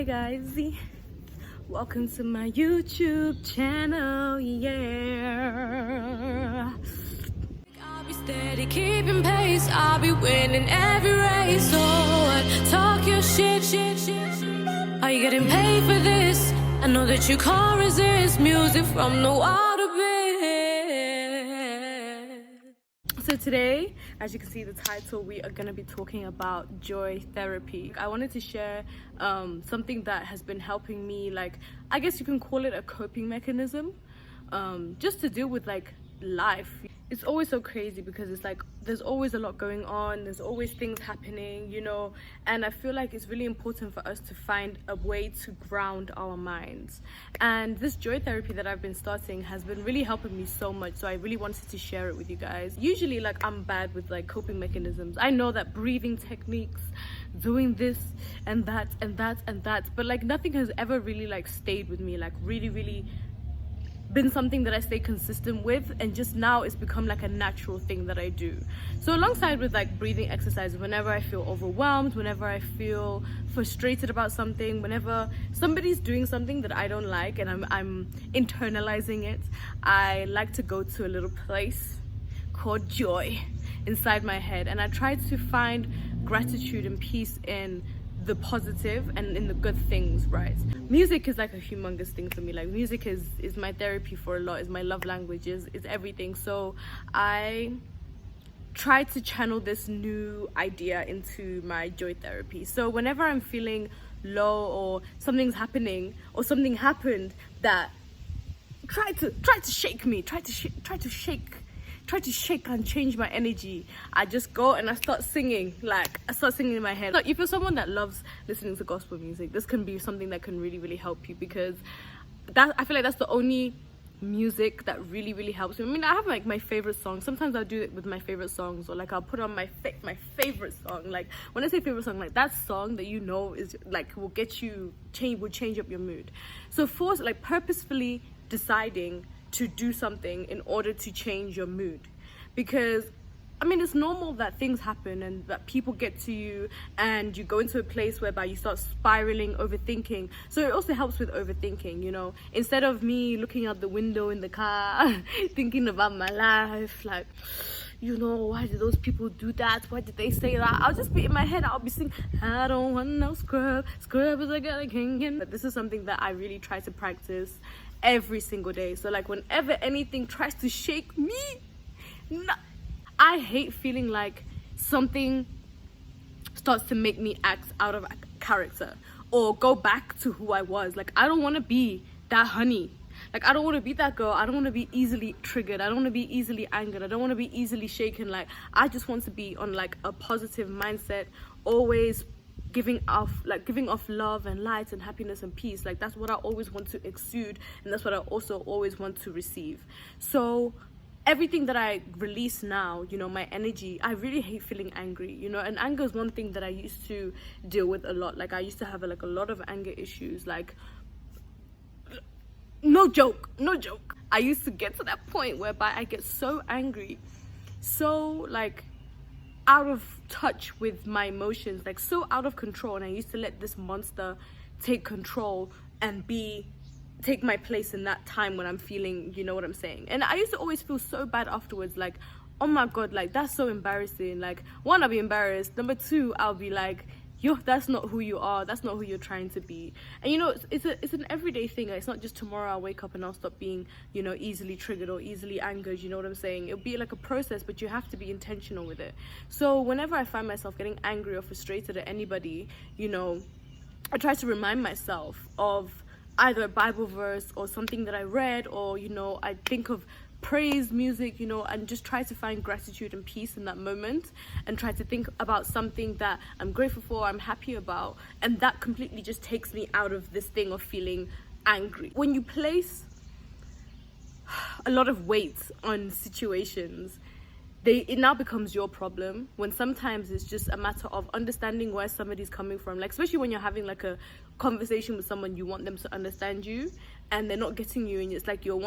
Hi guys, welcome to my YouTube channel, yeah. I'll be steady, keeping pace, I'll be winning every race. So what? Talk your shit. Are you getting paid for this? I know that you can't resist music from the water bed. So today, as you can see the title, we are going to be talking about joy therapy. I wanted to share something that has been helping me, like, I guess you can call it a coping mechanism, just to deal with like life. It's always so crazy because it's like there's always a lot going on, there's always things happening, you know, and I feel like it's really important for us to find a way to ground our minds. And this joy therapy that I've been starting has been really helping me so much, so I really wanted to share it with you guys. Usually, like, I'm bad with like coping mechanisms. I know that breathing techniques, doing this and that and that and that, but like nothing has ever really like stayed with me, like really been something that I stay consistent with, and just now it's become like a natural thing that I do. So alongside with like breathing exercises, whenever I feel overwhelmed, whenever I feel frustrated about something, whenever somebody's doing something that I don't like and I'm internalizing it, I like to go to a little place called joy inside my head, and I try to find gratitude and peace in the positive and in the good things, right? Music is like a humongous thing for me. Like, music is my therapy for a lot, is my love language, is everything. So I try to channel this new idea into my joy therapy. So whenever I'm feeling low or something's happening or something happened that tried to shake me, try to shake and change my energy, I just go and I start singing. Like, I start singing in my head. Like, if you're someone that loves listening to gospel music, this can be something that can really help you, because I feel like that's the only music that really helps me. I mean, I have like my favorite songs. Sometimes I'll do it with my favorite songs, or like I'll put on my favorite song. Like, when I say favorite song, like that song that you know is like will change up your mood. So for like purposefully deciding to do something in order to change your mood, because I mean, it's normal that things happen and that people get to you and you go into a place whereby you start spiraling, overthinking. So it also helps with overthinking, you know. Instead of me looking out the window in the car thinking about my life, like, you know, why did those people do that? Why did they say that? I'll just be in my head, I'll be singing, I don't want no scrub is like a king. But this is something that I really try to practice every single day. So like, whenever anything tries to shake me, I hate feeling like something starts to make me act out of character or go back to who I was. Like, I don't want to be that honey. Like, I don't want to be that girl. I don't want to be easily triggered. I don't want to be easily angered. I don't want to be easily shaken. Like, I just want to be on like a positive mindset, always giving off love and light and happiness and peace. Like, that's what I always want to exude, and that's what I also always want to receive. So everything that I release now, you know, my energy, I really hate feeling angry, you know. And anger is one thing that I used to deal with a lot. Like, I used to have like a lot of anger issues. Like, no joke, I used to get to that point whereby I get so angry, so like out of touch with my emotions, like so out of control, and I used to let this monster take control and take my place in that time when I'm feeling, you know what I'm saying. And I used to always feel so bad afterwards, like, oh my god, like, that's so embarrassing. Like, one, I'll be embarrassed. Number two, I'll be like, yo, that's not who you are, that's not who you're trying to be. And you know, it's an everyday thing. It's not just tomorrow I'll wake up and I'll stop being, you know, easily triggered or easily angered, you know what I'm saying. It'll be like a process, but you have to be intentional with it. So whenever I find myself getting angry or frustrated at anybody, you know, I try to remind myself of either a Bible verse or something that I read, or, you know, I think of praise music, you know, and just try to find gratitude and peace in that moment, and try to think about something that I'm grateful for, I'm happy about, and that completely just takes me out of this thing of feeling angry. When you place a lot of weight on situations, it now becomes your problem, when sometimes it's just a matter of understanding where somebody's coming from. Like, especially when you're having like a conversation with someone, you want them to understand you and they're not getting you, and it's like you're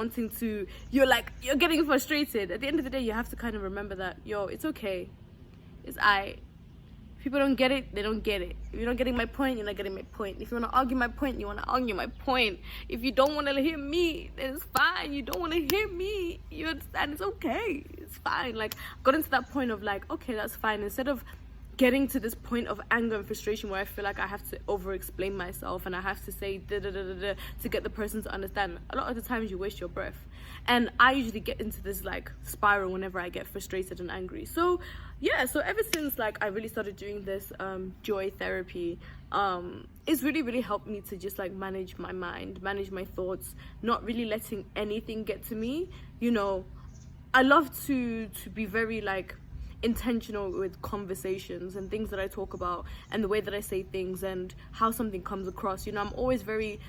getting frustrated. At the end of the day, you have to kind of remember that, yo, it's okay, it's people don't get it, they don't get it. If you're not getting my point, you're not getting my point. If you want to argue my point, you want to argue my point. If you don't want to hear me, then it's fine. You don't want to hear me, you understand, it's okay, it's fine. Like, got into that point of like, okay, that's fine. Instead of getting to this point of anger and frustration where I feel like I have to over explain myself and I have to say da da da da da to get the person to understand, a lot of the times you waste your breath. And I usually get into this like spiral whenever I get frustrated and angry. So yeah, so ever since like I really started doing this joy therapy, it's really helped me to just like manage my mind, manage my thoughts, not really letting anything get to me. You know, I love to be very like intentional with conversations and things that I talk about and the way that I say things and how something comes across. You know, I'm always very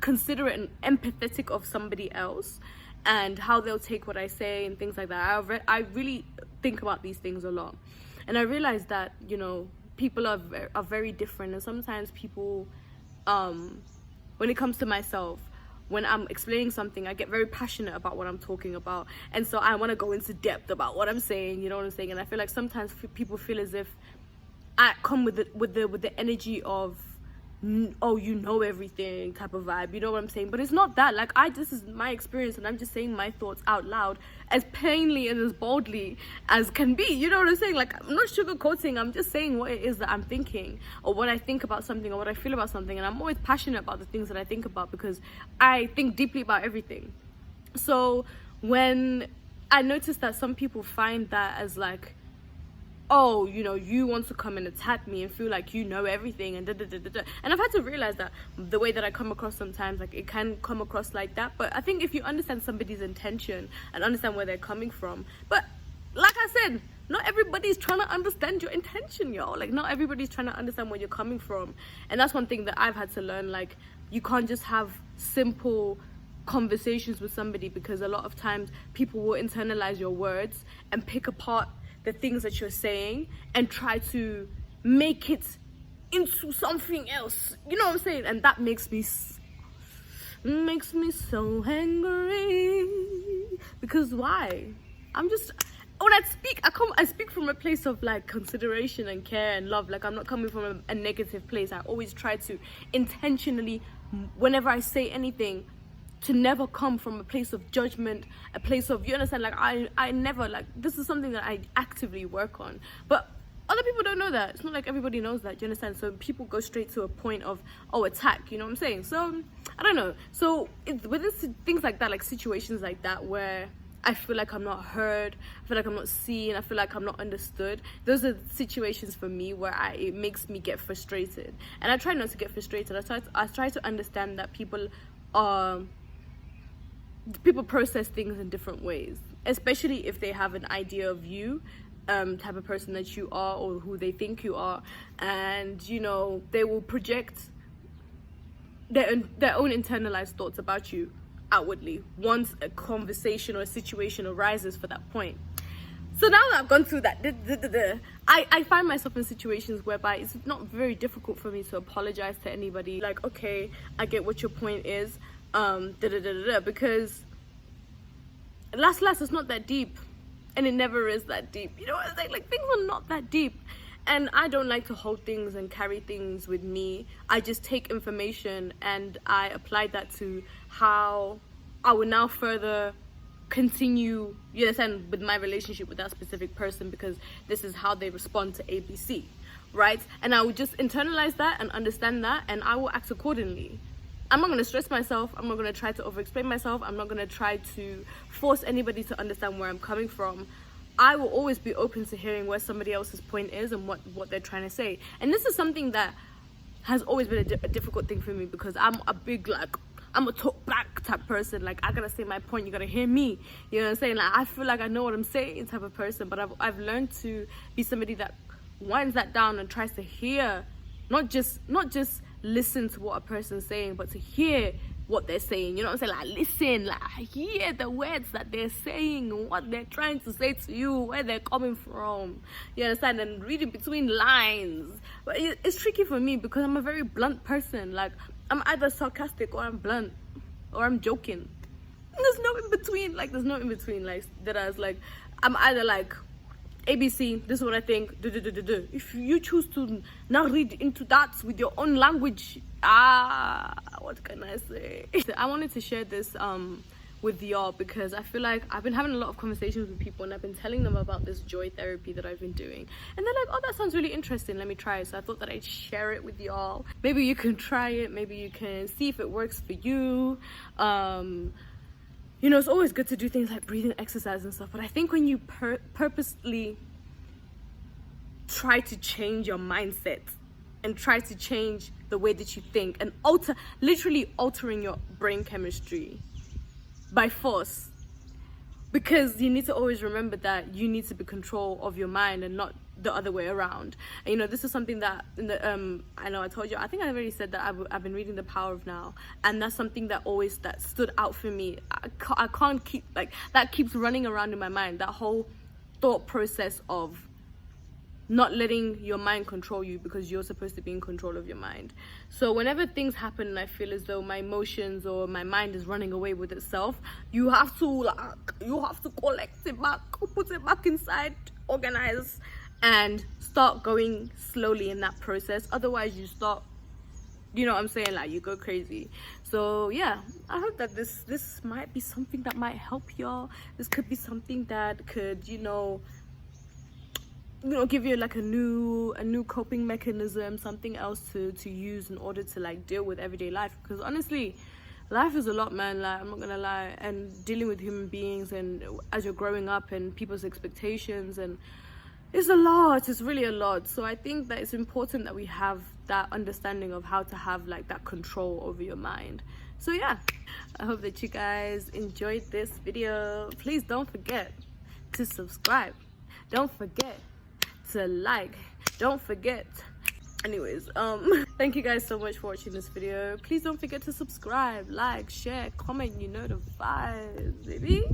considerate and empathetic of somebody else and how they'll take what I say and things like that. I really think about these things a lot, and I realize that, you know, people are very different, and sometimes people, when it comes to myself, when I'm explaining something, I get very passionate about what I'm talking about, and so I want to go into depth about what I'm saying, you know what I'm saying? And I feel like sometimes people feel as if I come with the energy of, oh, you know everything type of vibe, you know what I'm saying? But it's not that. Like, this is my experience, and I'm just saying my thoughts out loud as plainly and as boldly as can be, you know what I'm saying? Like, I'm not sugarcoating, I'm just saying what it is that I'm thinking, or what I think about something, or what I feel about something. And I'm always passionate about the things that I think about because I think deeply about everything. So when I noticed that some people find that as like, oh, you know, you want to come and attack me and feel like you know everything and da da da da da. And I've had to realize that the way that I come across sometimes, like, it can come across like that. But I think if you understand somebody's intention and understand where they're coming from, but like I said, not everybody's trying to understand your intention, y'all. Like, not everybody's trying to understand where you're coming from. And that's one thing that I've had to learn. Like, you can't just have simple conversations with somebody, because a lot of times people will internalize your words and pick apart the things that you're saying and try to make it into something else, you know what I'm saying? And that makes me so angry, because why? When I speak from a place of like consideration and care and love. Like, I'm not coming from a negative place. I always try to intentionally, whenever I say anything, to never come from a place of judgment, a place of, you understand, like, I never, like, this is something that I actively work on. But other people don't know that. It's not like everybody knows that, you understand? So people go straight to a point of, oh, attack, you know what I'm saying? So, I don't know. So with things like that, like situations like that where I feel like I'm not heard, I feel like I'm not seen, I feel like I'm not understood, those are situations for me where it makes me get frustrated. And I try not to get frustrated. I try to understand that people process things in different ways, especially if they have an idea of you, type of person that you are, or who they think you are, and, you know, they will project their own internalized thoughts about you outwardly once a conversation or a situation arises for that point. So now that I've gone through that, I find myself in situations whereby it's not very difficult for me to apologize to anybody. Like, okay, I get what your point is, because last it's not that deep, and it never is that deep, you know what I'm saying? Like, things are not that deep, and I don't like to hold things and carry things with me. I just take information and I apply that to how I will now further continue, you understand, with my relationship with that specific person, because this is how they respond to ABC, right? And I will just internalize that and understand that, and I will act accordingly. I'm not going to stress myself. I'm not going to try to over-explain myself. I'm not going to try to force anybody to understand where I'm coming from. I will always be open to hearing where somebody else's point is and what they're trying to say. And this is something that has always been a difficult thing for me, because I'm a big, like, I'm a talk back type person. Like, I gotta say my point, you gotta hear me, you know what I'm saying? Like, I feel like I know what I'm saying type of person. But I've learned to be somebody that winds that down and tries to hear, not just listen to what a person's saying, but to hear what they're saying, you know what I'm saying? Like, listen, like, hear the words that they're saying, what they're trying to say to you, where they're coming from, you understand? And reading between lines. But it's tricky for me, because I'm a very blunt person. Like, I'm either sarcastic, or I'm blunt, or I'm joking. There's no in between, like, that I was like, I'm either like ABC, this is what I think. If you choose to now read into that with your own language, what can I say? I wanted to share this with y'all because I feel like I've been having a lot of conversations with people, and I've been telling them about this joy therapy that I've been doing, and they're like, oh, that sounds really interesting, let me try it. So I thought that I'd share it with y'all. Maybe you can try it, maybe you can see if it works for you. You know, it's always good to do things like breathing exercise and stuff, but I think when you purposely try to change your mindset and try to change the way that you think and literally altering your brain chemistry by force, because you need to always remember that you need to be in control of your mind and not the other way around. And, you know, this is something that I know I told you, I think I already said that I've been reading The Power of Now, and that's something that stood out for me. I can't keep, like, that keeps running around in my mind, that whole thought process of not letting your mind control you, because you're supposed to be in control of your mind. So whenever things happen and I feel as though my emotions or my mind is running away with itself, you have to collect it back, put it back inside, organize, and start going slowly in that process. Otherwise you start, you know what I'm saying, like, you go crazy. So yeah, I hope that this might be something that might help y'all. This could be something that could, you know, give you like a new coping mechanism, something else to use in order to like deal with everyday life. Because honestly, life is a lot, man. Like, I'm not gonna lie, and dealing with human beings, and as you're growing up, and people's expectations, and it's a lot. It's really a lot. So I think that it's important that we have that understanding of how to have like that control over your mind. So yeah, I hope that you guys enjoyed this video. Please don't forget to subscribe. Don't forget to like. Don't forget. Anyways, thank you guys so much for watching this video. Please don't forget to subscribe, like, share, comment. You know the vibes, baby.